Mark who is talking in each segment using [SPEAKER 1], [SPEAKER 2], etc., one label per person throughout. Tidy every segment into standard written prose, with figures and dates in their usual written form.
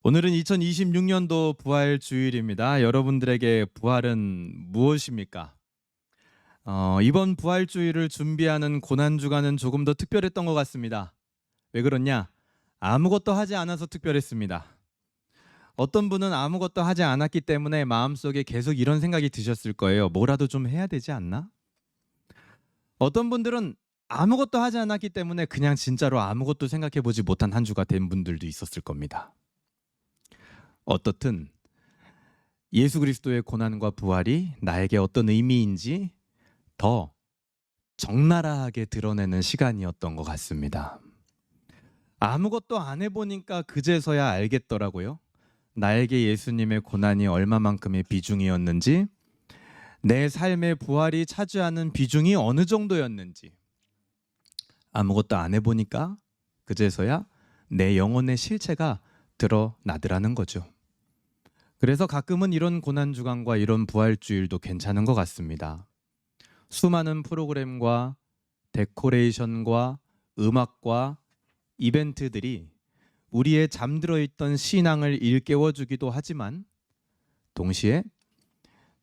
[SPEAKER 1] 오늘은 2026년도 부활 주일입니다. 여러분들에게 부활은 무엇입니까? 이번 부활 주일을 준비하는 고난 주간은 조금 더 특별했던 것 같습니다. 왜 그렇냐? 아무것도 하지 않아서 특별했습니다. 어떤 분은 아무것도 하지 않았기 때문에 마음속에 계속 이런 생각이 드셨을 거예요. 뭐라도 좀 해야 되지 않나? 어떤 분들은 아무것도 하지 않았기 때문에 그냥 진짜로 아무것도 생각해 보지 못한 한 주가 된 분들도 있었을 겁니다. 어떻든 예수 그리스도의 고난과 부활이 나에게 어떤 의미인지 더 적나라하게 드러내는 시간이었던 것 같습니다. 아무것도 안 해보니까 그제서야 알겠더라고요. 나에게 예수님의 고난이 얼마만큼의 비중이었는지, 내 삶의 부활이 차지하는 비중이 어느 정도였는지. 아무것도 안 해보니까 그제서야 내 영혼의 실체가 드러나더라는 거죠. 그래서 가끔은 이런 고난주간과 이런 부활주일도 괜찮은 것 같습니다. 수많은 프로그램과 데코레이션과 음악과 이벤트들이 우리의 잠들어 있던 신앙을 일깨워주기도 하지만 동시에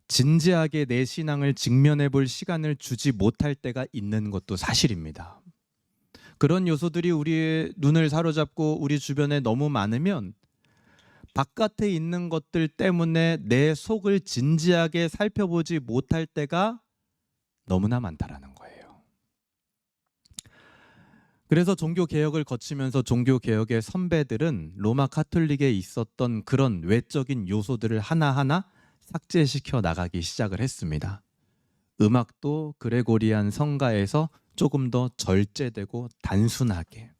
[SPEAKER 1] 진지하게 내 신앙을 직면해 볼 시간을 주지 못할 때가 있는 것도 사실입니다. 그런 요소들이 우리의 눈을 사로잡고 우리 주변에 너무 많으면 바깥에 있는 것들 때문에 내 속을 진지하게 살펴보지 못할 때가 너무나 많다라는 거예요. 그래서 종교개혁을 거치면서 종교개혁의 선배들은 로마 카톨릭에 있었던 그런 외적인 요소들을 하나하나 삭제시켜 나가기 시작을 했습니다. 음악도 그레고리안 성가에서 조금 더 절제되고 단순하게,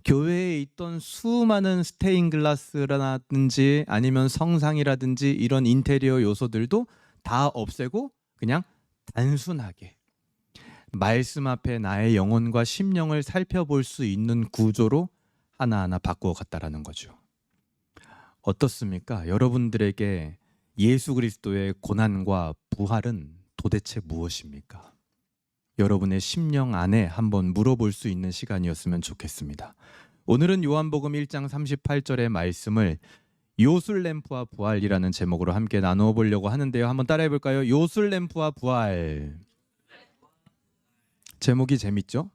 [SPEAKER 1] 교회에 있던 수많은 스테인글라스라든지 아니면 성상이라든지 이런 인테리어 요소들도 다 없애고 그냥 단순하게 말씀 앞에 나의 영혼과 심령을 살펴볼 수 있는 구조로 하나하나 바꾸어 갔다라는 거죠. 어떻습니까? 여러분들에게 예수 그리스도의 고난과 부활은 도대체 무엇입니까? 여러분의 심령 안에 한번 물어볼 수 있는 시간이었으면 좋겠습니다. 오늘은 요한복음 1장 38절의 말씀을 요술램프와 부활이라는 제목으로 함께 나누어 보려고 하는데요. 한번 따라해 볼까요? 요술램프와 부활. 제목이 재밌죠?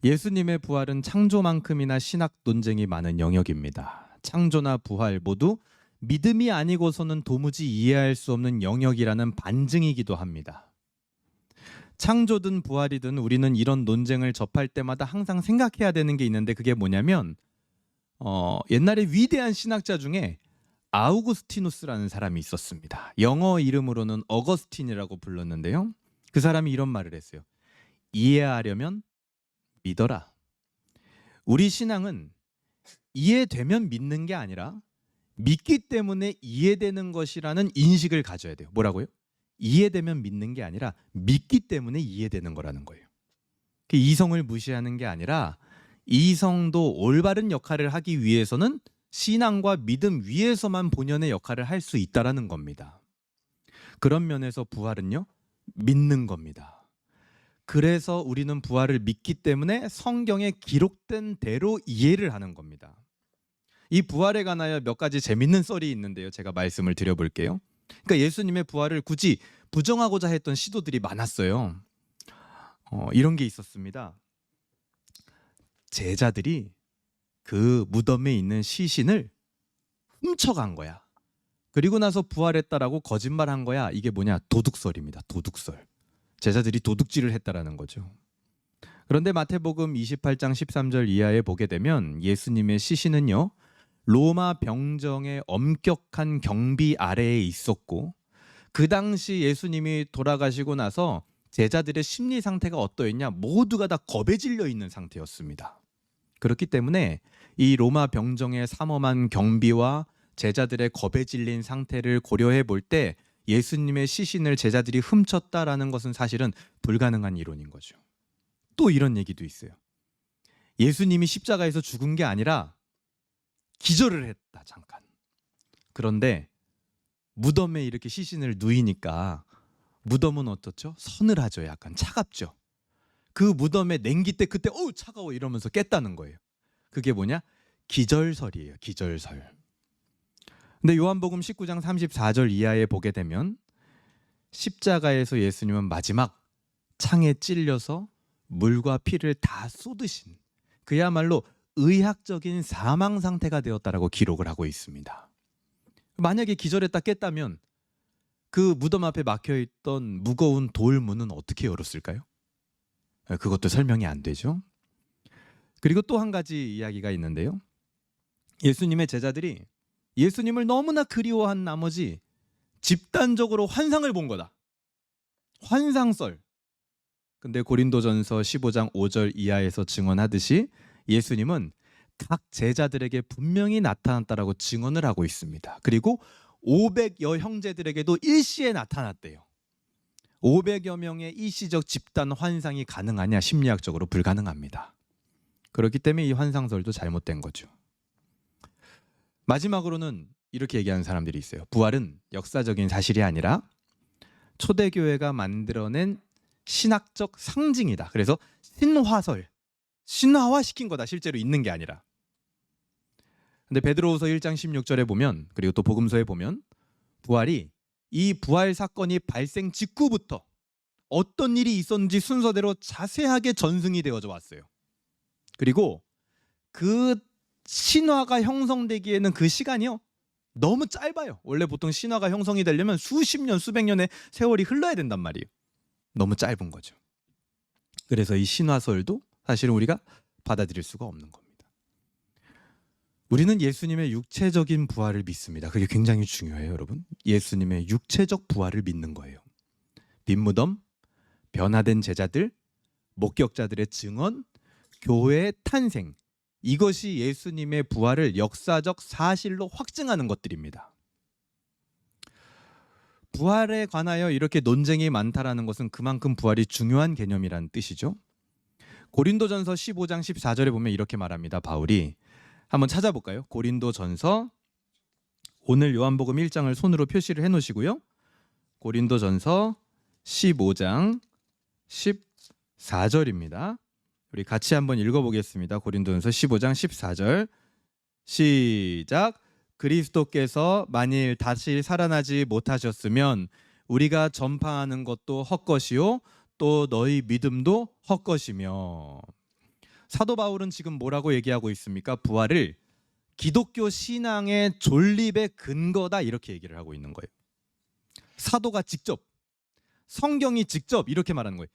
[SPEAKER 1] 예수님의 부활은 창조만큼이나 신학 논쟁이 많은 영역입니다. 창조나 부활 모두 믿음이 아니고서는 도무지 이해할 수 없는 영역이라는 반증이기도 합니다. 창조든 부활이든 우리는 이런 논쟁을 접할 때마다 항상 생각해야 되는 게 있는데, 그게 뭐냐면 옛날에 위대한 신학자 중에 아우구스티누스라는 사람이 있었습니다. 영어 이름으로는 어거스틴이라고 불렀는데요. 그 사람이 이런 말을 했어요. 이해하려면 믿어라. 우리 신앙은 이해되면 믿는 게 아니라 믿기 때문에 이해되는 것이라는 인식을 가져야 돼요. 뭐라고요? 이해되면 믿는 게 아니라 믿기 때문에 이해되는 거라는 거예요. 그 이성을 무시하는 게 아니라 이성도 올바른 역할을 하기 위해서는 신앙과 믿음 위에서만 본연의 역할을 할 수 있다라는 겁니다. 그런 면에서 부활은요, 믿는 겁니다. 그래서 우리는 부활을 믿기 때문에 성경에 기록된 대로 이해를 하는 겁니다. 이 부활에 관하여 몇 가지 재밌는 썰이 있는데요. 제가 말씀을 드려볼게요. 그러니까 예수님의 부활을 굳이 부정하고자 했던 시도들이 많았어요. 이런 게 있었습니다. 제자들이 그 무덤에 있는 시신을 훔쳐간 거야. 그리고 나서 부활했다라고 거짓말한 거야. 이게 뭐냐? 도둑설입니다. 도둑설. 제자들이 도둑질을 했다라는 거죠. 그런데 마태복음 28장 13절 이하에 보게 되면 예수님의 시신은요, 로마 병정의 엄격한 경비 아래에 있었고, 그 당시 예수님이 돌아가시고 나서 제자들의 심리 상태가 어떠했냐? 모두가 다 겁에 질려 있는 상태였습니다. 그렇기 때문에 이 로마 병정의 삼엄한 경비와 제자들의 겁에 질린 상태를 고려해 볼 때 예수님의 시신을 제자들이 훔쳤다라는 것은 사실은 불가능한 이론인 거죠. 또 이런 얘기도 있어요. 예수님이 십자가에서 죽은 게 아니라 기절을 했다, 잠깐. 그런데 무덤에 이렇게 시신을 누이니까 무덤은 어떻죠? 서늘하죠. 약간 차갑죠. 그 무덤에 냉기 때 그때 차가워 이러면서 깼다는 거예요. 그게 뭐냐? 기절설이에요. 기절설. 근데 요한복음 19장 34절 이하에 보게 되면 십자가에서 예수님은 마지막 창에 찔려서 물과 피를 다 쏟으신 그야말로 의학적인 사망 상태가 되었다라고 기록을 하고 있습니다. 만약에 기절했다 깼다면 그 무덤 앞에 막혀있던 무거운 돌문은 어떻게 열었을까요? 그것도 설명이 안 되죠. 그리고 또 한 가지 이야기가 있는데요. 예수님의 제자들이 예수님을 너무나 그리워한 나머지 집단적으로 환상을 본 거다. 환상설. 근데 고린도전서 15장 5절 이하에서 증언하듯이 예수님은 각 제자들에게 분명히 나타났다라고 증언을 하고 있습니다. 그리고 500여 형제들에게도 일시에 나타났대요. 500여 명의 일시적 집단 환상이 가능하냐? 심리학적으로 불가능합니다. 그렇기 때문에 이 환상설도 잘못된 거죠. 마지막으로는 이렇게 얘기하는 사람들이 있어요. 부활은 역사적인 사실이 아니라 초대교회가 만들어낸 신학적 상징이다. 그래서 신화설, 신화화시킨 거다. 실제로 있는 게 아니라. 근데 베드로후서 1장 16절에 보면, 그리고 또 복음서에 보면 부활이 이 부활 사건이 발생 직후부터 어떤 일이 있었는지 순서대로 자세하게 전승이 되어져 왔어요. 그리고 그 신화가 형성되기에는 그 시간이요 너무 짧아요. 원래 보통 신화가 형성이 되려면 수십 년, 수백 년의 세월이 흘러야 된단 말이에요. 너무 짧은 거죠. 그래서 이 신화설도 사실은 우리가 받아들일 수가 없는 겁니다. 우리는 예수님의 육체적인 부활을 믿습니다. 그게 굉장히 중요해요, 여러분. 예수님의 육체적 부활을 믿는 거예요. 빈 무덤, 변화된 제자들, 목격자들의 증언, 교회의 탄생, 이것이 예수님의 부활을 역사적 사실로 확증하는 것들입니다. 부활에 관하여 이렇게 논쟁이 많다라는 것은 그만큼 부활이 중요한 개념이라는 뜻이죠. 고린도전서 15장 14절에 보면 이렇게 말합니다. 바울이 한번 찾아볼까요? 고린도전서, 오늘 요한복음 1장을 손으로 표시를 해놓으시고요. 고린도전서 15장 14절입니다. 우리 같이 한번 읽어보겠습니다. 고린도전서 15장 14절 시작. 그리스도께서 만일 다시 살아나지 못하셨으면 우리가 전파하는 것도 헛것이요 또 너희 믿음도 헛것이며. 사도 바울은 지금 뭐라고 얘기하고 있습니까? 부활을 기독교 신앙의 존립의 근거다 이렇게 얘기를 하고 있는 거예요. 사도가 직접, 성경이 직접 이렇게 말하는 거예요.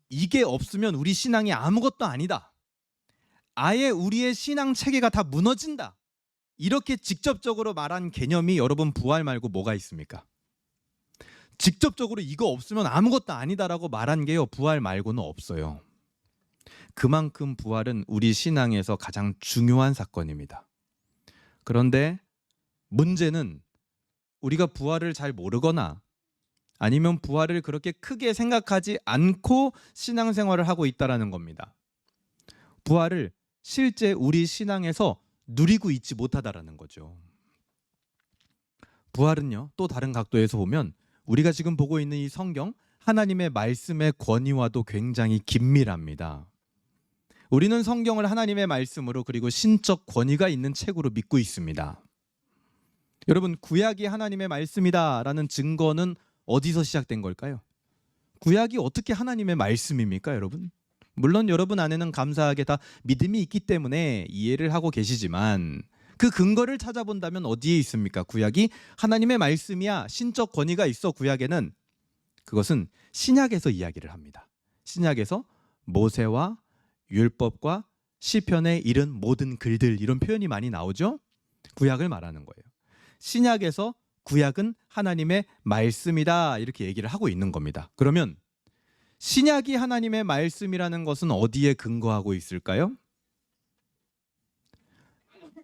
[SPEAKER 1] 이게 없으면 우리 신앙이 아무것도 아니다. 아예 우리의 신앙 체계가 다 무너진다. 이렇게 직접적으로 말한 개념이 여러분 부활 말고 뭐가 있습니까? 직접적으로 이거 없으면 아무것도 아니다라고 말한 게요 부활 말고는 없어요. 그만큼 부활은 우리 신앙에서 가장 중요한 사건입니다. 그런데 문제는 우리가 부활을 잘 모르거나 아니면 부활을 그렇게 크게 생각하지 않고 신앙생활을 하고 있다는 겁니다. 부활을 실제 우리 신앙에서 누리고 있지 못하다라는 거죠. 부활은요, 또 다른 각도에서 보면 우리가 지금 보고 있는 이 성경, 하나님의 말씀의 권위와도 굉장히 긴밀합니다. 우리는 성경을 하나님의 말씀으로 그리고 신적 권위가 있는 책으로 믿고 있습니다. 여러분, 구약이 하나님의 말씀이다라는 증거는 어디서 시작된 걸까요? 구약이 어떻게 하나님의 말씀입니까, 여러분? 물론 여러분 안에는 감사하게 다 믿음이 있기 때문에 이해를 하고 계시지만 그 근거를 찾아본다면 어디에 있습니까? 구약이 하나님의 말씀이야, 신적 권위가 있어. 구약에는 그것은 신약에서 이야기를 합니다. 신약에서 모세와 율법과 시편에 이른 모든 글들, 이런 표현이 많이 나오죠. 구약을 말하는 거예요. 신약에서 구약은 하나님의 말씀이다 이렇게 얘기를 하고 있는 겁니다. 그러면 신약이 하나님의 말씀이라는 것은 어디에 근거하고 있을까요?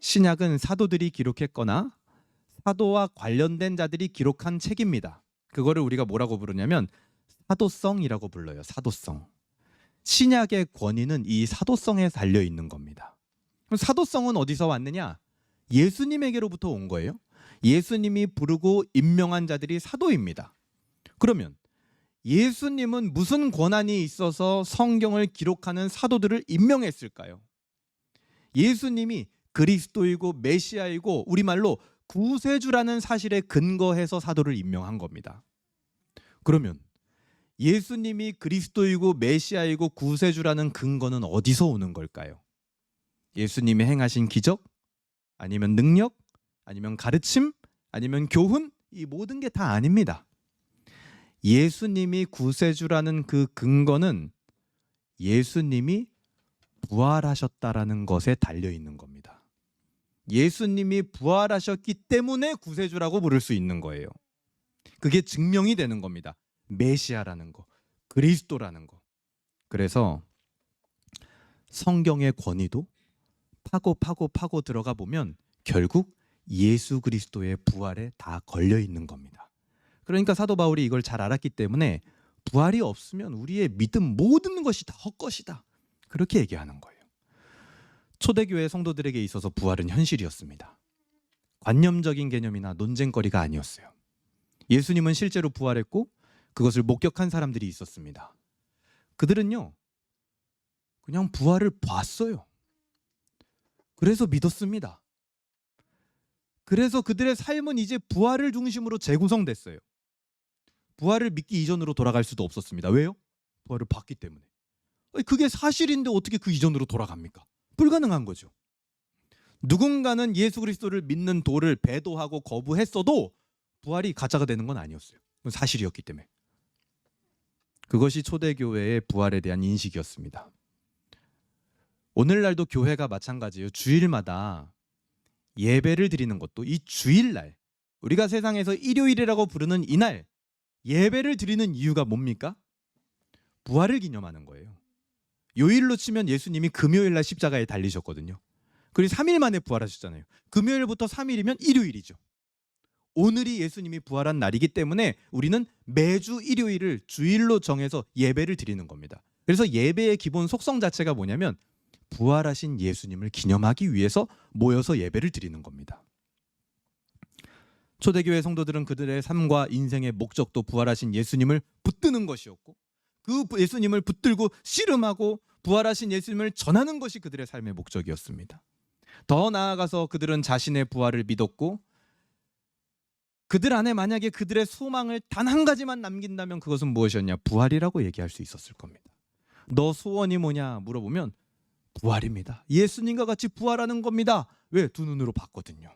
[SPEAKER 1] 신약은 사도들이 기록했거나 사도와 관련된 자들이 기록한 책입니다. 그거를 우리가 뭐라고 부르냐면 사도성이라고 불러요. 사도성. 신약의 권위는 이 사도성에 달려 있는 겁니다. 그럼 사도성은 어디서 왔느냐? 예수님에게로부터 온 거예요. 예수님이 부르고 임명한 자들이 사도입니다. 그러면 예수님은 무슨 권한이 있어서 성경을 기록하는 사도들을 임명했을까요? 예수님이 그리스도이고 메시아이고 우리말로 구세주라는 사실에 근거해서 사도를 임명한 겁니다. 그러면 예수님이 그리스도이고 메시아이고 구세주라는 근거는 어디서 오는 걸까요? 예수님이 행하신 기적? 아니면 능력? 아니면 가르침? 아니면 교훈? 이 모든 게 다 아닙니다. 예수님이 구세주라는 그 근거는 예수님이 부활하셨다라는 것에 달려 있는 겁니다. 예수님이 부활하셨기 때문에 구세주라고 부를 수 있는 거예요. 그게 증명이 되는 겁니다. 메시아라는 거, 그리스도라는 거. 그래서 성경의 권위도 파고 들어가 보면 결국 예수 그리스도의 부활에 다 걸려 있는 겁니다. 그러니까 사도 바울이 이걸 잘 알았기 때문에 부활이 없으면 우리의 믿음 모든 것이 다 헛것이다. 그렇게 얘기하는 거예요. 초대교회 성도들에게 있어서 부활은 현실이었습니다. 관념적인 개념이나 논쟁거리가 아니었어요. 예수님은 실제로 부활했고 그것을 목격한 사람들이 있었습니다. 그들은요, 그냥 부활을 봤어요. 그래서 믿었습니다. 그래서 그들의 삶은 이제 부활을 중심으로 재구성됐어요. 부활을 믿기 이전으로 돌아갈 수도 없었습니다. 왜요? 부활을 봤기 때문에. 그게 사실인데 어떻게 그 이전으로 돌아갑니까? 불가능한 거죠. 누군가는 예수 그리스도를 믿는 도를 배도하고 거부했어도 부활이 가짜가 되는 건 아니었어요. 그건 사실이었기 때문에. 그것이 초대교회의 부활에 대한 인식이었습니다. 오늘날도 교회가 마찬가지예요. 주일마다 예배를 드리는 것도 이 주일날, 우리가 세상에서 일요일이라고 부르는 이날 예배를 드리는 이유가 뭡니까? 부활을 기념하는 거예요. 요일로 치면 예수님이 금요일날 십자가에 달리셨거든요. 그리고 3일 만에 부활하셨잖아요. 금요일부터 3일이면 일요일이죠. 오늘이 예수님이 부활한 날이기 때문에 우리는 매주 일요일을 주일로 정해서 예배를 드리는 겁니다. 그래서 예배의 기본 속성 자체가 뭐냐면 부활하신 예수님을 기념하기 위해서 모여서 예배를 드리는 겁니다. 초대교회 성도들은 그들의 삶과 인생의 목적도 부활하신 예수님을 붙드는 것이었고 그 예수님을 붙들고 씨름하고 부활하신 예수님을 전하는 것이 그들의 삶의 목적이었습니다. 더 나아가서 그들은 자신의 부활을 믿었고 그들 안에 만약에 그들의 소망을 단 한 가지만 남긴다면 그것은 무엇이었냐? 부활이라고 얘기할 수 있었을 겁니다. 너 소원이 뭐냐 물어보면 부활입니다. 예수님과 같이 부활하는 겁니다. 왜? 두 눈으로 봤거든요.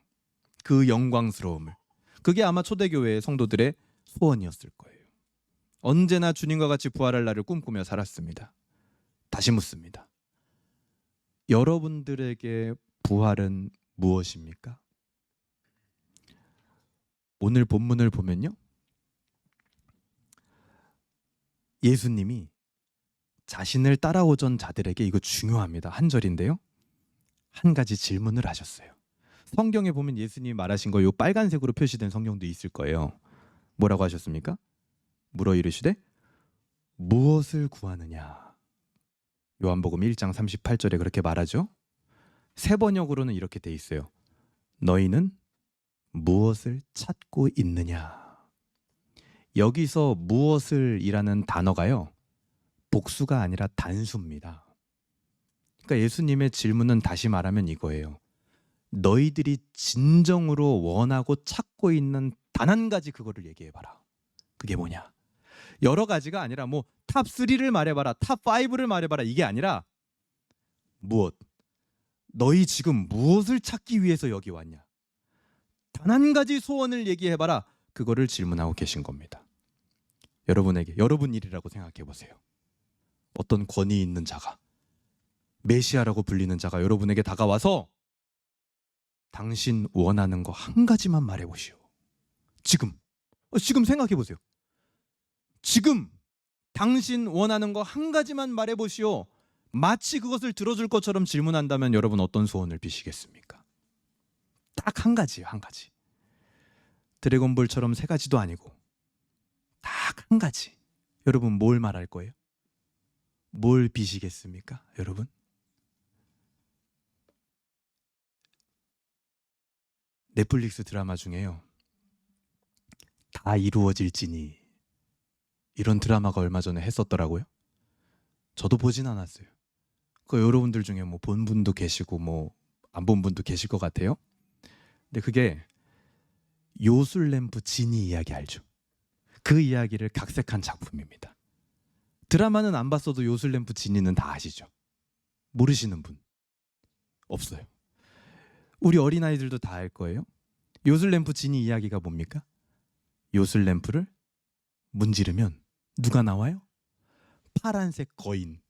[SPEAKER 1] 그 영광스러움을. 그게 아마 초대교회의 성도들의 소원이었을 거예요. 언제나 주님과 같이 부활할 날을 꿈꾸며 살았습니다. 다시 묻습니다. 여러분들에게 부활은 무엇입니까? 오늘 본문을 보면요, 예수님이 자신을 따라오던 자들에게, 이거 중요합니다. 한 절인데요, 한 가지 질문을 하셨어요. 성경에 보면 예수님이 말하신 거 요 빨간색으로 표시된 성경도 있을 거예요. 뭐라고 하셨습니까? 물어 이르시되 무엇을 구하느냐. 요한복음 1장 38절에 그렇게 말하죠. 새 번역으로는 이렇게 돼 있어요. 너희는 무엇을 찾고 있느냐. 여기서 무엇을 이라는 단어가요, 복수가 아니라 단수입니다. 그러니까 예수님의 질문은 다시 말하면 이거예요. 너희들이 진정으로 원하고 찾고 있는 단 한 가지 그거를 얘기해봐라. 그게 뭐냐? 여러 가지가 아니라 뭐 탑 3를 말해봐라, 탑 5를 말해봐라, 이게 아니라 무엇? 너희 지금 무엇을 찾기 위해서 여기 왔냐? 단 한 가지 소원을 얘기해봐라. 그거를 질문하고 계신 겁니다. 여러분에게, 여러분 일이라고 생각해 보세요. 어떤 권위 있는 자가, 메시아라고 불리는 자가 여러분에게 다가와서 당신 원하는 거 한 가지만 말해보시오. 지금 생각해 보세요. 지금 당신 원하는 거 한 가지만 말해보시오. 마치 그것을 들어줄 것처럼 질문한다면 여러분 어떤 소원을 비시겠습니까? 딱 한 가지예요, 한 가지. 드래곤볼처럼 세 가지도 아니고 딱 한 가지. 여러분 뭘 말할 거예요? 뭘 비시겠습니까, 여러분? 넷플릭스 드라마 중에요, 다 이루어질지니, 이런 드라마가 얼마 전에 했었더라고요. 저도 보진 않았어요. 그 여러분들 중에 뭐 본 분도 계시고 뭐 안 본 분도 계실 것 같아요. 근데 그게 요술램프 지니 이야기 알죠? 그 이야기를 각색한 작품입니다. 드라마는 안 봤어도 요술램프 지니는 다 아시죠? 모르시는 분 없어요. 우리 어린아이들도 다 알 거예요. 요술램프 지니 이야기가 뭡니까? 요술램프를 문지르면 누가 나와요? 파란색 거인.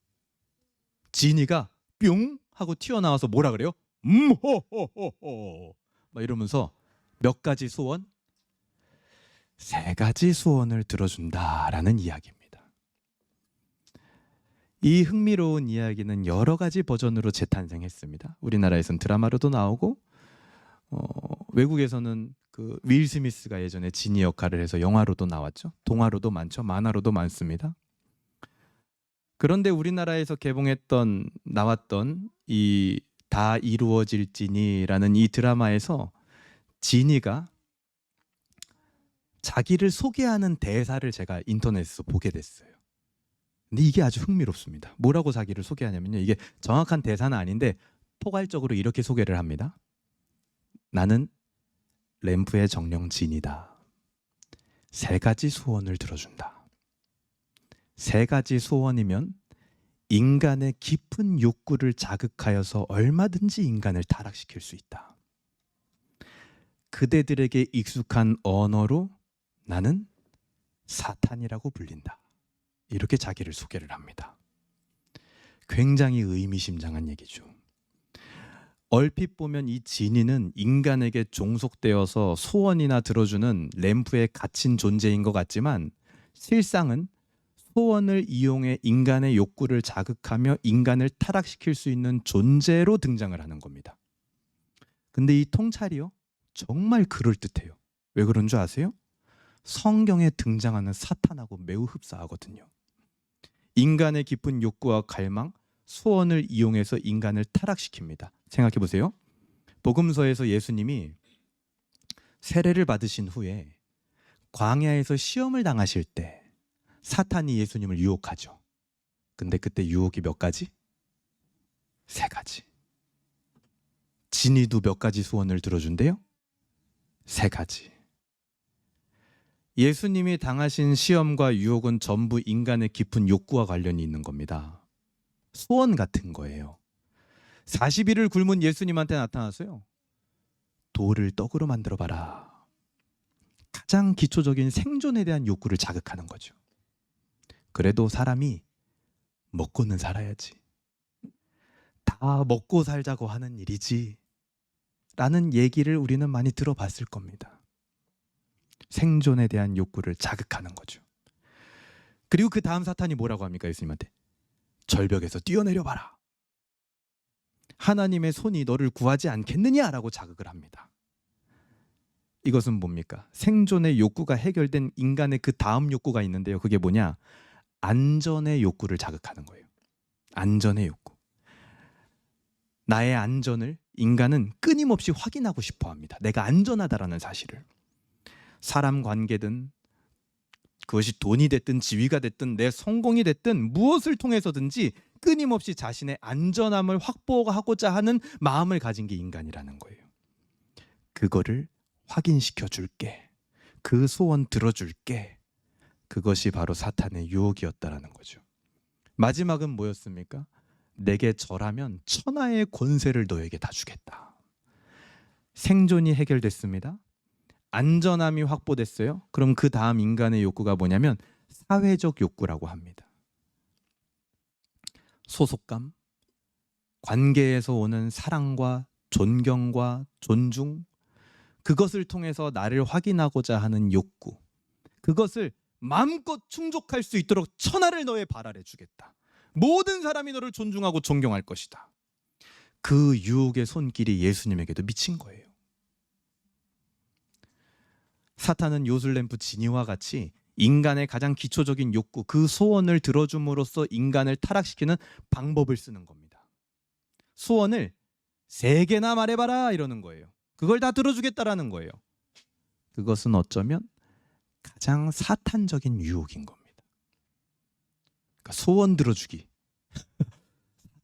[SPEAKER 1] 지니가 뿅 하고 튀어나와서 뭐라 그래요? 호호호호 막 이러면서 몇 가지 소원? 3가지 소원을 들어준다라는 이야기입니다. 이 흥미로운 이야기는 여러 가지 버전으로 재탄생했습니다. 우리나라에서는 드라마로도 나오고 외국에서는 그 윌 스미스가 예전에 지니 역할을 해서 영화로도 나왔죠. 동화로도 많죠. 만화로도 많습니다. 그런데 우리나라에서 나왔던 이 다 이루어질지니라는 이 드라마에서 지니가 자기를 소개하는 대사를 제가 인터넷에서 보게 됐어요. 근데 이게 아주 흥미롭습니다. 뭐라고 자기를 소개하냐면요. 이게 정확한 대사는 아닌데 포괄적으로 이렇게 소개를 합니다. 나는 램프의 정령 지니다. 3가지 소원을 들어준다. 3가지 소원이면 인간의 깊은 욕구를 자극하여서 얼마든지 인간을 타락시킬 수 있다. 그대들에게 익숙한 언어로 나는 사탄이라고 불린다. 이렇게 자기를 소개를 합니다. 굉장히 의미심장한 얘기죠. 얼핏 보면 이 지니는 인간에게 종속되어서 소원이나 들어주는 램프에 갇힌 존재인 것 같지만 실상은 소원을 이용해 인간의 욕구를 자극하며 인간을 타락시킬 수 있는 존재로 등장을 하는 겁니다. 근데 이 통찰이요, 정말 그럴듯해요. 왜 그런 줄 아세요? 성경에 등장하는 사탄하고 매우 흡사하거든요. 인간의 깊은 욕구와 갈망, 소원을 이용해서 인간을 타락시킵니다. 생각해 보세요. 복음서에서 예수님이 세례를 받으신 후에 광야에서 시험을 당하실 때 사탄이 예수님을 유혹하죠. 근데 그때 유혹이 몇 가지? 3가지. 지니도 몇 가지 소원을 들어준대요? 3가지. 예수님이 당하신 시험과 유혹은 전부 인간의 깊은 욕구와 관련이 있는 겁니다. 소원 같은 거예요. 40일을 굶은 예수님한테 나타나서요. 돌을 떡으로 만들어봐라. 가장 기초적인 생존에 대한 욕구를 자극하는 거죠. 그래도 사람이 먹고는 살아야지. 다 먹고 살자고 하는 일이지. 라는 얘기를 우리는 많이 들어봤을 겁니다. 생존에 대한 욕구를 자극하는 거죠. 그리고 그 다음 사탄이 뭐라고 합니까? 예수님한테 절벽에서 뛰어내려봐라. 하나님의 손이 너를 구하지 않겠느냐라고 자극을 합니다. 이것은 뭡니까? 생존의 욕구가 해결된 인간의 그 다음 욕구가 있는데요. 그게 뭐냐? 안전의 욕구를 자극하는 거예요. 안전의 욕구. 나의 안전을 인간은 끊임없이 확인하고 싶어 합니다. 내가 안전하다라는 사실을. 사람 관계든 그것이 돈이 됐든 지위가 됐든 내 성공이 됐든 무엇을 통해서든지 끊임없이 자신의 안전함을 확보하고자 하는 마음을 가진 게 인간이라는 거예요. 그거를 확인시켜 줄게. 그 소원 들어줄게. 그것이 바로 사탄의 유혹이었다라는 거죠. 마지막은 뭐였습니까? 내게 절하면 천하의 권세를 너에게 다 주겠다. 생존이 해결됐습니다. 안전함이 확보됐어요. 그럼 그 다음 인간의 욕구가 뭐냐면 사회적 욕구라고 합니다. 소속감, 관계에서 오는 사랑과 존경과 존중, 그것을 통해서 나를 확인하고자 하는 욕구, 그것을 마음껏 충족할 수 있도록 천하를 너의 발 아래 주겠다. 모든 사람이 너를 존중하고 존경할 것이다. 그 유혹의 손길이 예수님에게도 미친 거예요. 사탄은 요술램프 지니와 같이 인간의 가장 기초적인 욕구, 그 소원을 들어줌으로써 인간을 타락시키는 방법을 쓰는 겁니다. 소원을 3개나 말해봐라 이러는 거예요. 그걸 다 들어주겠다라는 거예요. 그것은 어쩌면 가장 사탄적인 유혹인 겁니다. 그러니까 소원 들어주기.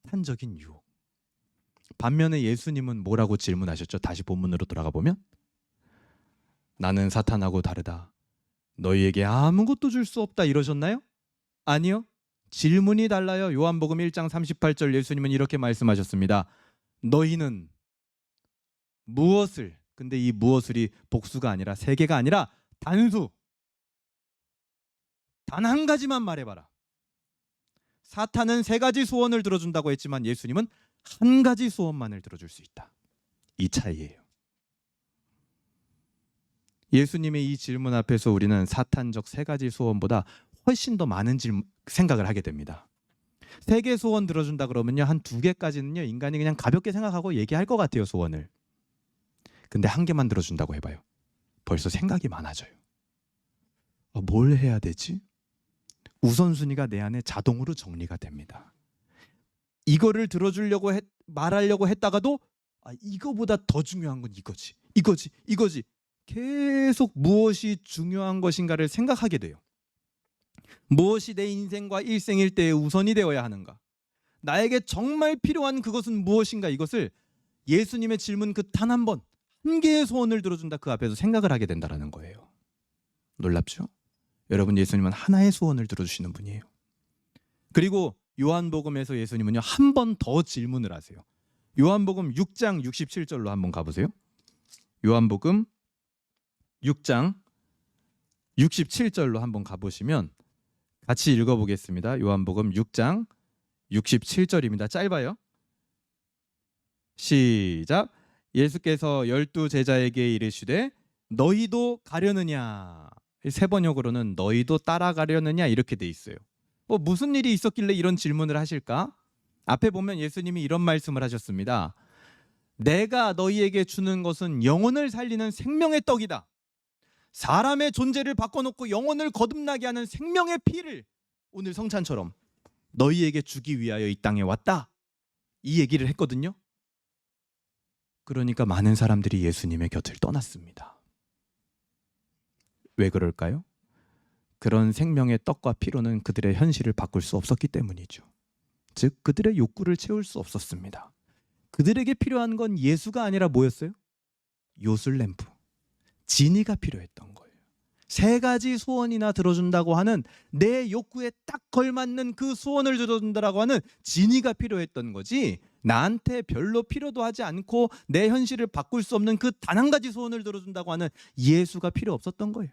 [SPEAKER 1] 사탄적인 유혹. 반면에 예수님은 뭐라고 질문하셨죠? 다시 본문으로 돌아가 보면 나는 사탄하고 다르다. 너희에게 아무것도 줄 수 없다 이러셨나요? 아니요. 질문이 달라요. 요한복음 1장 38절 예수님은 이렇게 말씀하셨습니다. 너희는 무엇을, 근데 이 무엇을이 복수가 아니라 세 개가 아니라 단수, 단 한 가지만 말해봐라. 사탄은 세 가지 소원을 들어준다고 했지만 예수님은 한 가지 소원만을 들어줄 수 있다. 이 차이예요. 예수님의 이 질문 앞에서 우리는 사탄적 세 가지 소원보다 훨씬 더 많은 생각을 하게 됩니다. 세 개 소원 들어준다 그러면요, 한 두 개까지는요 인간이 그냥 가볍게 생각하고 얘기할 것 같아요, 소원을. 근데 한 개만 들어준다고 해봐요. 벌써 생각이 많아져요. 뭘 해야 되지? 우선순위가 내 안에 자동으로 정리가 됩니다. 이거를 들어주려고 말하려고 했다가도 이거보다 더 중요한 건 이거지. 계속 무엇이 중요한 것인가를 생각하게 돼요. 무엇이 내 인생과 일생일 때에 우선이 되어야 하는가? 나에게 정말 필요한 그것은 무엇인가? 이것을 예수님의 질문 그 단 한 번, 한 개의 소원을 들어준다 그 앞에서 생각을 하게 된다는 거예요. 놀랍죠? 여러분, 예수님은 하나의 소원을 들어주시는 분이에요. 그리고 요한복음에서 예수님은요 한 번 더 질문을 하세요. 요한복음 6장 67절로 한번 가보세요. 요한복음 6장 67절로 한번 가보시면 같이 읽어보겠습니다. 요한복음 6장 67절입니다. 짧아요. 시작. 예수께서 12 제자에게 이르시되 너희도 가려느냐. 세 번역으로는 너희도 따라가려느냐 이렇게 돼 있어요. 무슨 일이 있었길래 이런 질문을 하실까? 앞에 보면 예수님이 이런 말씀을 하셨습니다. 내가 너희에게 주는 것은 영혼을 살리는 생명의 떡이다. 사람의 존재를 바꿔놓고 영혼을 거듭나게 하는 생명의 피를 오늘 성찬처럼 너희에게 주기 위하여 이 땅에 왔다. 이 얘기를 했거든요. 그러니까 많은 사람들이 예수님의 곁을 떠났습니다. 왜 그럴까요? 그런 생명의 떡과 피로는 그들의 현실을 바꿀 수 없었기 때문이죠. 즉 그들의 욕구를 채울 수 없었습니다. 그들에게 필요한 건 예수가 아니라 뭐였어요? 요술램프, 진이가 필요했던 거예요. 세 가지 소원이나 들어준다고 하는 내 욕구에 딱 걸맞는 그 소원을 들어준다고 하는 진이가 필요했던 거지, 나한테 별로 필요도 하지 않고 내 현실을 바꿀 수 없는 그 단 한 가지 소원을 들어준다고 하는 예수가 필요 없었던 거예요.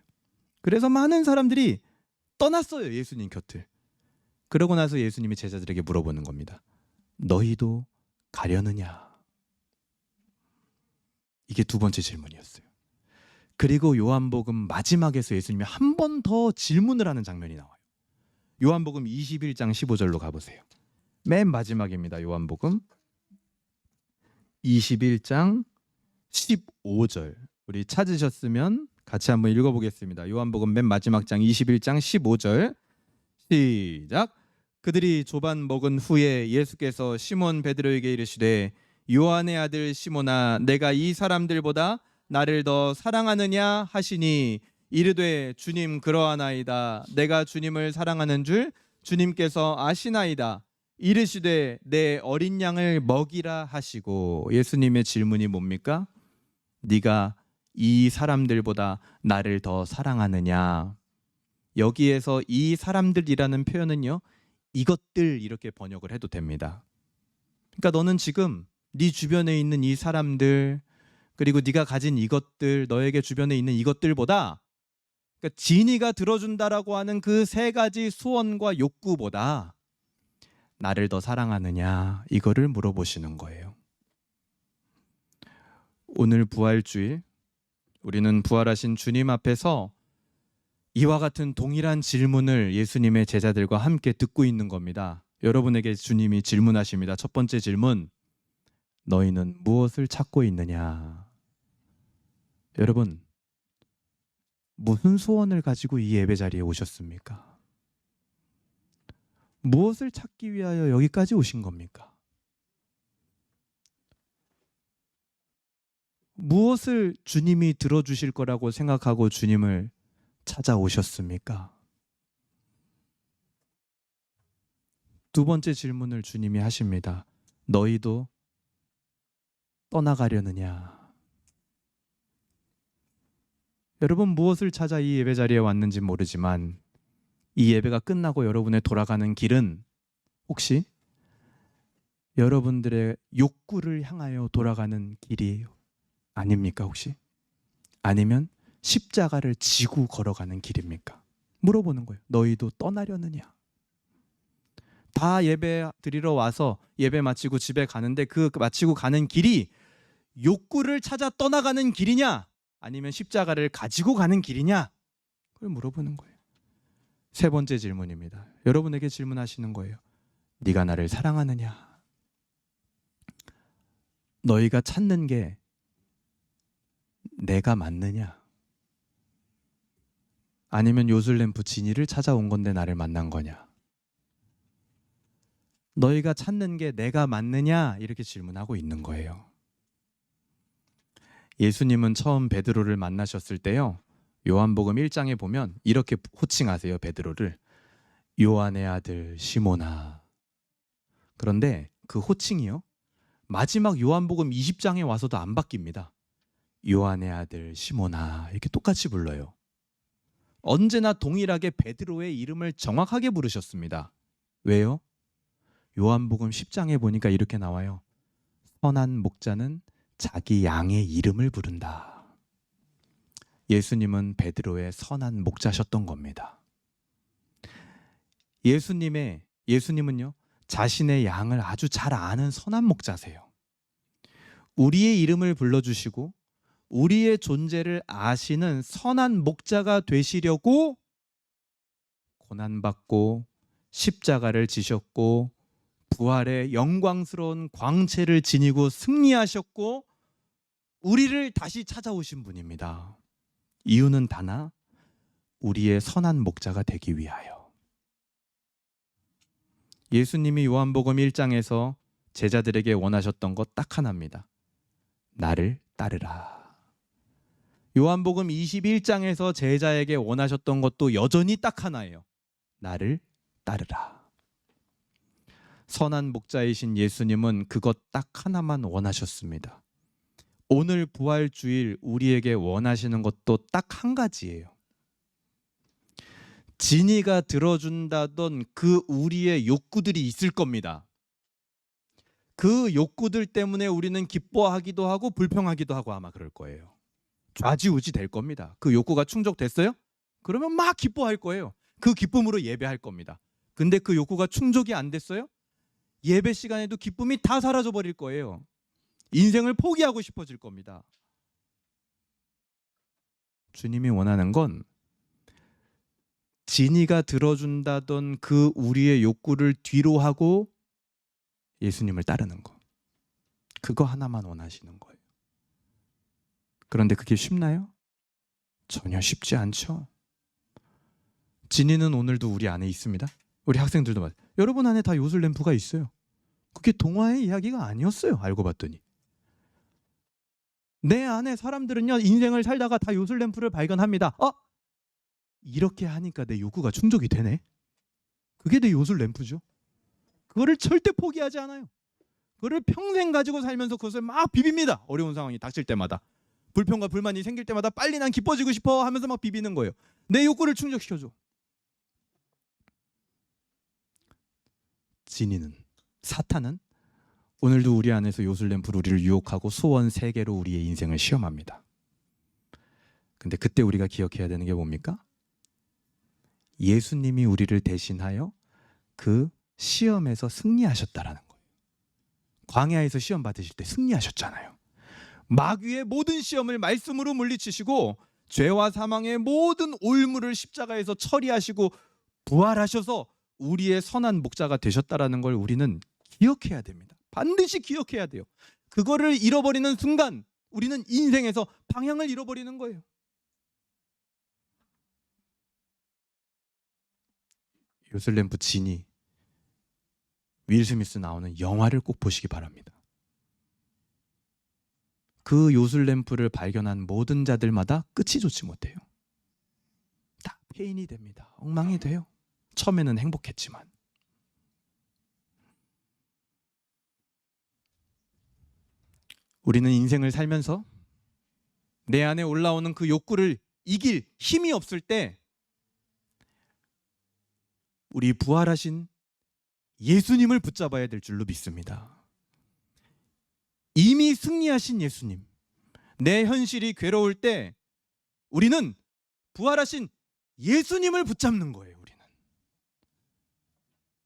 [SPEAKER 1] 그래서 많은 사람들이 떠났어요, 예수님 곁을. 그러고 나서 예수님이 제자들에게 물어보는 겁니다. 너희도 가려느냐? 이게 두 번째 질문이었어요. 그리고 요한복음 마지막에서 예수님이 한 번 더 질문을 하는 장면이 나와요. 요한복음 21장 15절로 가보세요. 맨 마지막입니다. 요한복음 21장 15절. 우리 찾으셨으면 같이 한번 읽어보겠습니다. 요한복음 맨 마지막 장 21장 15절. 시작. 그들이 조반 먹은 후에 예수께서 시몬 베드로에게 이르시되 요한의 아들 시몬아, 내가 이 사람들보다 나를 더 사랑하느냐 하시니 이르되 주님 그러하나이다. 내가 주님을 사랑하는 줄 주님께서 아시나이다. 이르시되 내 어린 양을 먹이라 하시고. 예수님의 질문이 뭡니까? 네가 이 사람들보다 나를 더 사랑하느냐. 여기에서 이 사람들이라는 표현은요, 이것들 이렇게 번역을 해도 됩니다. 그러니까 너는 지금 네 주변에 있는 이 사람들, 그리고 네가 가진 이것들, 너에게 주변에 있는 이것들보다, 그러니까 진이가 들어준다라고 하는 그 세 가지 소원과 욕구보다 나를 더 사랑하느냐, 이거를 물어보시는 거예요. 오늘 부활주일 우리는 부활하신 주님 앞에서 이와 같은 동일한 질문을 예수님의 제자들과 함께 듣고 있는 겁니다. 여러분에게 주님이 질문하십니다. 첫 번째 질문, 너희는 무엇을 찾고 있느냐? 여러분, 무슨 소원을 가지고 이 예배 자리에 오셨습니까? 무엇을 찾기 위하여 여기까지 오신 겁니까? 무엇을 주님이 들어주실 거라고 생각하고 주님을 찾아오셨습니까? 두 번째 질문을 주님이 하십니다. 너희도 떠나가려느냐? 여러분 무엇을 찾아 이 예배 자리에 왔는지 모르지만 이 예배가 끝나고 여러분의 돌아가는 길은 혹시 여러분들의 욕구를 향하여 돌아가는 길이에요? 아닙니까 혹시? 아니면 십자가를 지고 걸어가는 길입니까? 물어보는 거예요. 너희도 떠나려느냐? 다 예배 드리러 와서 예배 마치고 집에 가는데 그 마치고 가는 길이 욕구를 찾아 떠나가는 길이냐? 아니면 십자가를 가지고 가는 길이냐? 그걸 물어보는 거예요. 세 번째 질문입니다. 여러분에게 질문하시는 거예요. 네가 나를 사랑하느냐? 너희가 찾는 게 내가 맞느냐? 아니면 요술램프 진이를 찾아온 건데 나를 만난 거냐? 너희가 찾는 게 내가 맞느냐? 이렇게 질문하고 있는 거예요. 예수님은 처음 베드로를 만나셨을 때요. 요한복음 1장에 보면 이렇게 호칭하세요. 베드로를. 요한의 아들 시몬아. 그런데 그 호칭이요. 마지막 요한복음 20장에 와서도 안 바뀝니다. 요한의 아들 시몬아 이렇게 똑같이 불러요. 언제나 동일하게 베드로의 이름을 정확하게 부르셨습니다. 왜요? 요한복음 10장에 보니까 이렇게 나와요. 선한 목자는 자기 양의 이름을 부른다. 예수님은 베드로의 선한 목자셨던 겁니다. 예수님은요, 자신의 양을 아주 잘 아는 선한 목자세요. 우리의 이름을 불러주시고 우리의 존재를 아시는 선한 목자가 되시려고 고난받고 십자가를 지셨고 부활의 영광스러운 광채를 지니고 승리하셨고 우리를 다시 찾아오신 분입니다. 이유는 다나 우리의 선한 목자가 되기 위하여. 예수님이 요한복음 1장에서 제자들에게 원하셨던 것 딱 하나입니다. 나를 따르라. 요한복음 21장에서 제자에게 원하셨던 것도 여전히 딱 하나예요. 나를 따르라. 선한 목자이신 예수님은 그것 딱 하나만 원하셨습니다. 오늘 부활주일 우리에게 원하시는 것도 딱 한 가지예요. 진이가 들어준다던 그 우리의 욕구들이 있을 겁니다. 그 욕구들 때문에 우리는 기뻐하기도 하고 불평하기도 하고 아마 그럴 거예요. 좌지우지 될 겁니다. 그 욕구가 충족됐어요? 그러면 막 기뻐할 거예요. 그 기쁨으로 예배할 겁니다. 근데 그 욕구가 충족이 안 됐어요? 예배 시간에도 기쁨이 다 사라져 버릴 거예요. 인생을 포기하고 싶어질 겁니다. 주님이 원하는 건 진이가 들어준다던 그 우리의 욕구를 뒤로 하고 예수님을 따르는 거. 그거 하나만 원하시는 거예요. 그런데 그게 쉽나요? 전혀 쉽지 않죠. 진이는 오늘도 우리 안에 있습니다. 우리 학생들도 말해요. 여러분 안에 다 요술램프가 있어요. 그게 동화의 이야기가 아니었어요. 알고 봤더니. 내 안에 사람들은요. 인생을 살다가 다 요술램프를 발견합니다. 이렇게 하니까 내 욕구가 충족이 되네. 그게 내 요술램프죠. 그거를 절대 포기하지 않아요. 그거를 평생 가지고 살면서 그것을 막 비빕니다. 어려운 상황이 닥칠 때마다. 불평과 불만이 생길 때마다 빨리 난 기뻐지고 싶어 하면서 막 비비는 거예요. 내 욕구를 충족시켜줘. 진이는, 사탄은 오늘도 우리 안에서 요술램프로 우리를 유혹하고 소원 3개로 우리의 인생을 시험합니다. 근데 그때 우리가 기억해야 되는 게 뭡니까? 예수님이 우리를 대신하여 그 시험에서 승리하셨다라는 거예요. 광야에서 시험 받으실 때 승리하셨잖아요. 마귀의 모든 시험을 말씀으로 물리치시고 죄와 사망의 모든 올무를 십자가에서 처리하시고 부활하셔서 우리의 선한 목자가 되셨다라는 걸 우리는 기억해야 됩니다. 반드시 기억해야 돼요. 그거를 잃어버리는 순간 우리는 인생에서 방향을 잃어버리는 거예요. 요술램프 진이, 윌 스미스 나오는 영화를 꼭 보시기 바랍니다. 그 요술램프를 발견한 모든 자들마다 끝이 좋지 못해요. 다 페인이 됩니다. 엉망이 돼요. 처음에는 행복했지만. 우리는 인생을 살면서 내 안에 올라오는 그 욕구를 이길 힘이 없을 때 우리 부활하신 예수님을 붙잡아야 될 줄로 믿습니다. 이미 승리하신 예수님, 내 현실이 괴로울 때 우리는 부활하신 예수님을 붙잡는 거예요. 우리는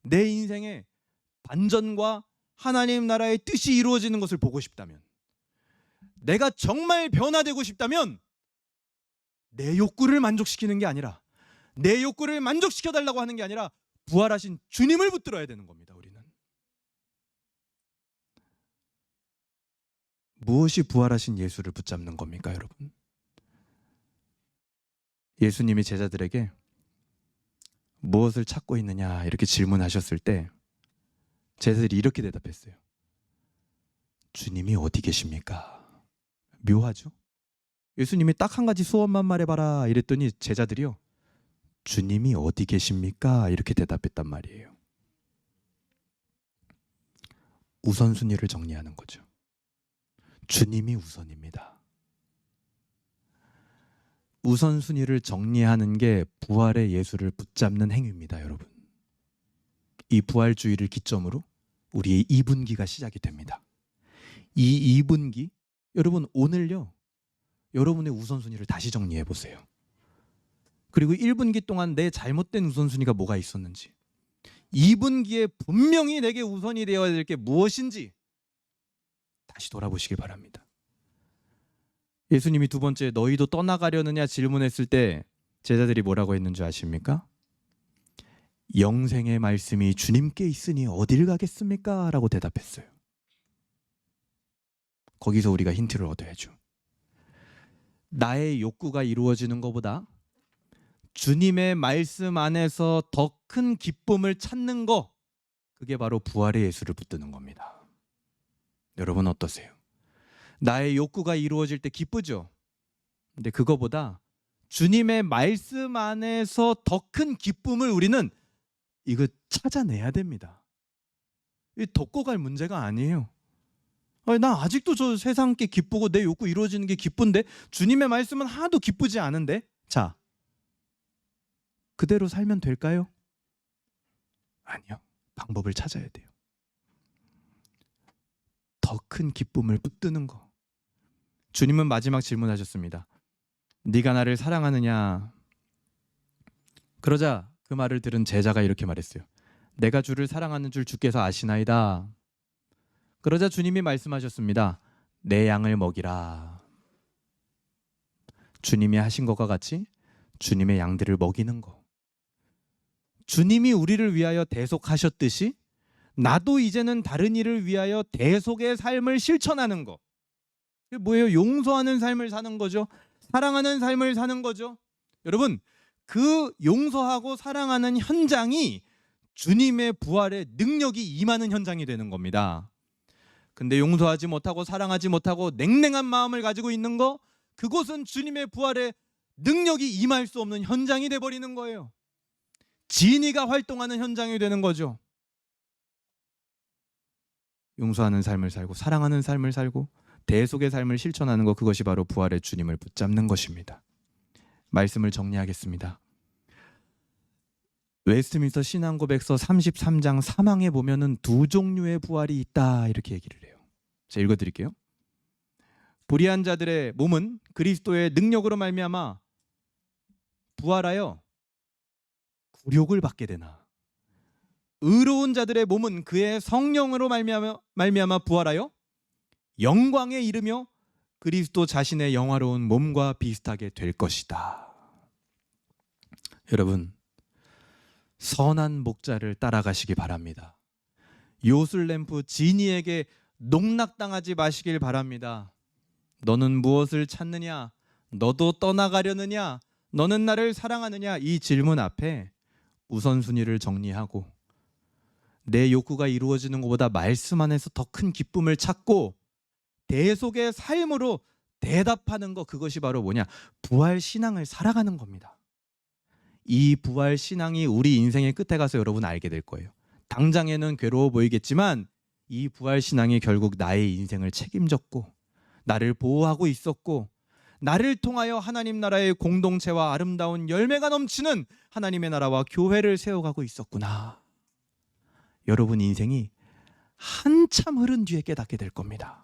[SPEAKER 1] 내 인생의 반전과 하나님 나라의 뜻이 이루어지는 것을 보고 싶다면, 내가 정말 변화되고 싶다면 내 욕구를 만족시키는 게 아니라, 내 욕구를 만족시켜달라고 하는 게 아니라 부활하신 주님을 붙들어야 되는 겁니다. 우리는 무엇이 부활하신 예수를 붙잡는 겁니까, 여러분? 예수님이 제자들에게 무엇을 찾고 있느냐 이렇게 질문하셨을 때 제자들이 이렇게 대답했어요. 주님이 어디 계십니까? 묘하죠? 예수님이 딱 한 가지 소원만 말해봐라 이랬더니 제자들이요, 주님이 어디 계십니까? 이렇게 대답했단 말이에요. 우선순위를 정리하는 거죠. 주님이 우선입니다. 우선순위를 정리하는 게 부활의 예수를 붙잡는 행위입니다, 여러분. 이 부활주의를 기점으로 우리의 2분기가 시작이 됩니다. 이 2분기, 여러분 오늘요, 여러분의 우선순위를 다시 정리해 보세요. 그리고 1분기 동안 내 잘못된 우선순위가 뭐가 있었는지, 2분기에 분명히 내게 우선이 되어야 될 게 무엇인지 다시 돌아보시길 바랍니다. 예수님이 두 번째 너희도 떠나가려느냐 질문했을 때 제자들이 뭐라고 했는지 아십니까? 영생의 말씀이 주님께 있으니 어딜 가겠습니까? 라고 대답했어요. 거기서 우리가 힌트를 얻어야죠. 나의 욕구가 이루어지는 것보다 주님의 말씀 안에서 더 큰 기쁨을 찾는 거, 그게 바로 부활의 예수를 붙드는 겁니다. 여러분 어떠세요? 나의 욕구가 이루어질 때 기쁘죠? 근데 그거보다 주님의 말씀 안에서 더 큰 기쁨을 우리는 이거 찾아내야 됩니다. 이 덮고 갈 문제가 아니에요. 나 아직도 저 세상 게 기쁘고 내 욕구 이루어지는 게 기쁜데 주님의 말씀은 하나도 기쁘지 않은데, 자, 그대로 살면 될까요? 아니요. 방법을 찾아야 돼요. 더 큰 기쁨을 붙드는 거. 주님은 마지막 질문하셨습니다. 네가 나를 사랑하느냐? 그러자 그 말을 들은 제자가 이렇게 말했어요. 내가 주를 사랑하는 줄 주께서 아시나이다. 그러자 주님이 말씀하셨습니다. 내 양을 먹이라. 주님이 하신 것과 같이 주님의 양들을 먹이는 거. 주님이 우리를 위하여 대속하셨듯이 나도 이제는 다른 이를 위하여 대속의 삶을 실천하는 거. 그게 뭐예요? 용서하는 삶을 사는 거죠. 사랑하는 삶을 사는 거죠. 여러분, 그 용서하고 사랑하는 현장이 주님의 부활의 능력이 임하는 현장이 되는 겁니다. 근데 용서하지 못하고 사랑하지 못하고 냉랭한 마음을 가지고 있는 거, 그것은 주님의 부활의 능력이 임할 수 없는 현장이 돼버리는 거예요. 진이가 활동하는 현장이 되는 거죠. 용서하는 삶을 살고 사랑하는 삶을 살고 대속의 삶을 실천하는 것, 그것이 바로 부활의 주님을 붙잡는 것입니다. 말씀을 정리하겠습니다. 웨스트민스터 신앙고백서 33장 3항에 보면은 두 종류의 부활이 있다 이렇게 얘기를 해요. 제가 읽어드릴게요. 불의한 자들의 몸은 그리스도의 능력으로 말미암아 부활하여 굴욕을 받게 되나 의로운 자들의 몸은 그의 성령으로 말미암아 부활하여 영광에 이르며 그리스도 자신의 영화로운 몸과 비슷하게 될 것이다. 여러분, 선한 목자를 따라가시기 바랍니다. 요술램프 지니에게 농락당하지 마시길 바랍니다. 너는 무엇을 찾느냐? 너도 떠나가려느냐? 너는 나를 사랑하느냐? 이 질문 앞에 우선순위를 정리하고 내 욕구가 이루어지는 것보다 말씀 안에서 더 큰 기쁨을 찾고 대속의 삶으로 대답하는 것, 그것이 바로 뭐냐? 부활 신앙을 살아가는 겁니다. 이 부활 신앙이 우리 인생의 끝에 가서 여러분 알게 될 거예요. 당장에는 괴로워 보이겠지만 이 부활 신앙이 결국 나의 인생을 책임졌고 나를 보호하고 있었고 나를 통하여 하나님 나라의 공동체와 아름다운 열매가 넘치는 하나님의 나라와 교회를 세워가고 있었구나. 여러분 인생이 한참 흐른 뒤에 깨닫게 될 겁니다.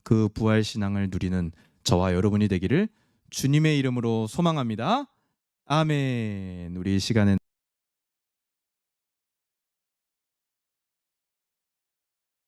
[SPEAKER 1] 그 부활 신앙을 누리는 저와 여러분이 되기를 주님의 이름으로 소망합니다. 아멘. 우리 이 시간에